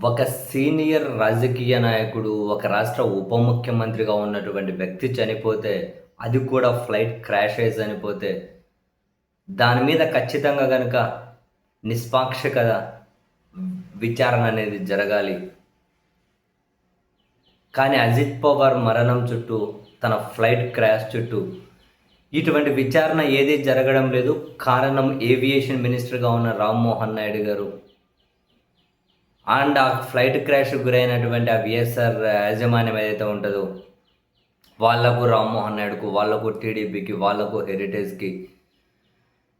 ఒక సీనియర్ రాజకీయ నాయకుడు, ఒక రాష్ట్ర ఉప ముఖ్యమంత్రిగా ఉన్నటువంటి వ్యక్తి చనిపోతే, అది కూడా ఫ్లైట్ క్రాష్ అయ్యి చనిపోతే, దాని మీద ఖచ్చితంగా గనక నిష్పాక్షికత విచారణ అనేది జరగాలి. కానీ అజిత్ పవార్ మరణం చుట్టూ, తన ఫ్లైట్ క్రాష్ చుట్టూ ఇటువంటి విచారణ ఏదీ జరగడం లేదు. కారణం ఏవియేషన్ మినిస్టర్గా ఉన్న రామ్మోహన్ నాయుడు గారు అండ్ ఆ ఫ్లైట్ క్రాష్‌కి గురైనటువంటి ఆ విఎస్ఆర్ యాజమాన్యం ఏదైతే ఉంటదో, వాళ్లకు రామ్మోహన్ నాయుడుకు, వాళ్లకు టీడీపీకి, వాళ్లకు హెరిటేజ్‌కి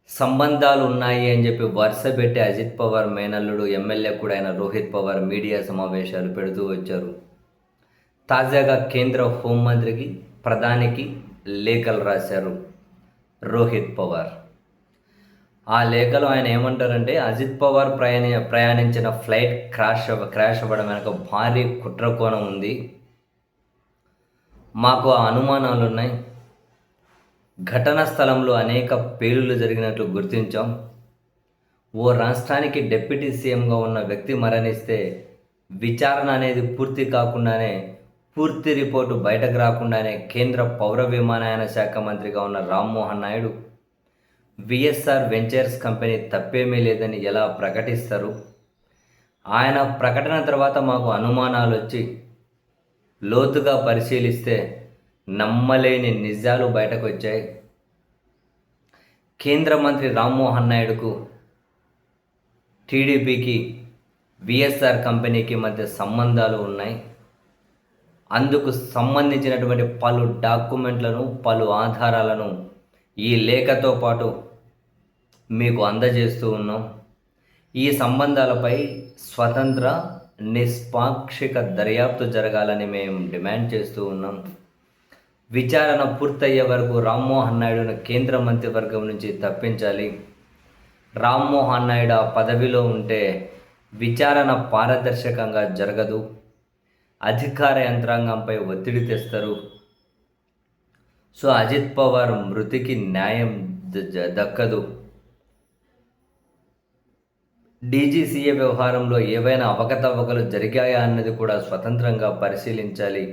సంబంధాలు ఉన్నాయి అని చెప్పి వరుసపెట్టి అజిత్ పవార్ మేనల్లుడు, ఎమ్మెల్యే కూడా అయిన రోహిత్ పవార్ మీడియా సమావేశాలు పెడుతూ వచ్చారు. తాజాగా కేంద్ర హోంమంత్రికి, ప్రధానికి లేఖలు రాశారు రోహిత్ పవార్. ఆ లేఖలో ఆయన ఏమంటారంటే, అజిత్ పవార్ ప్రయాణించిన ఫ్లైట్ క్రాష్ అవ్వడం వెనక భారీ కుట్రకోణం ఉంది. మాకు ఆ అనుమానాలు ఉన్నాయి. ఘటనా స్థలంలో అనేక పేలుళ్లు జరిగినట్లు గుర్తించాం. ఓ రాష్ట్రానికి డిప్యూటీ సీఎంగా ఉన్న వ్యక్తి మరణిస్తే విచారణ అనేది పూర్తి కాకుండానే, పూర్తి రిపోర్టు బయటకు రాకుండానే కేంద్ర పౌర విమానయాన శాఖ మంత్రిగా ఉన్న Rammohan Naidu VSR ventures company తప్పేమీ లేదని ఎలా ప్రకటిస్తారు? ఆయన ప్రకటన తర్వాత మాకు అనుమానాలు వచ్చి లోతుగా పరిశీలిస్తే నమ్మలేని నిజాలు బయటకు వచ్చాయి. కేంద్ర మంత్రి రామ్మోహన్ నాయుడుకు, టీడీపీకి, విఎస్ఆర్ కంపెనీకి మధ్య సంబంధాలు ఉన్నాయి. అందుకు సంబంధించినటువంటి పలు డాక్యుమెంట్లను, పలు ఆధారాలను ఈ లేఖతో పాటు మీకు అందజేస్తూ ఉన్నాం. ఈ సంబంధాలపై స్వతంత్ర, నిష్పాక్షిక దర్యాప్తు జరగాలని మేము డిమాండ్ చేస్తూ ఉన్నాం. విచారణ పూర్తయ్యే వరకు రామ్మోహన్ నాయుడును కేంద్ర మంత్రివర్గం నుంచి తప్పించాలి. రామ్మోహన్ నాయుడు ఆ పదవిలో ఉంటే విచారణ పారదర్శకంగా జరగదు. అధికార యంత్రాంగంపై ఒత్తిడి తెస్తారు. సో అజిత్ పవార్ మృతికి న్యాయం దక్కదు. డీజీసీఏ వ్యవహారంలో ఏవైనా అవకతవకలు జరిగాయా అన్నది కూడా స్వతంత్రంగా పరిశీలించాలి.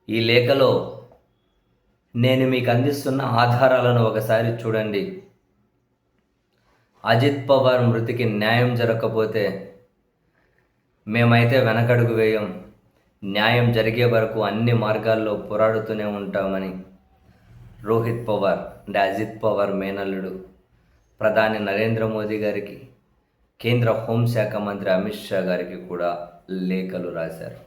ఈ లేఖలో నేను మీకు అందిస్తున్న ఆధారాలను ఒకసారి చూడండి. అజిత్ పవార్ మృతికి న్యాయం జరగకపోతే మేమైతే వెనకడుగు వేయం. న్యాయం జరిగే వరకు అన్ని మార్గాల్లో పోరాడుతూనే ఉంటామని రోహిత్ పవార్ అంటే అజిత్ పవార్ మేనల్లుడు ప్రధాని నరేంద్ర మోదీ గారికి, కేంద్ర హోంశాఖ మంత్రి అమిత్ షా గారికి కూడా లేఖలు రాశారు.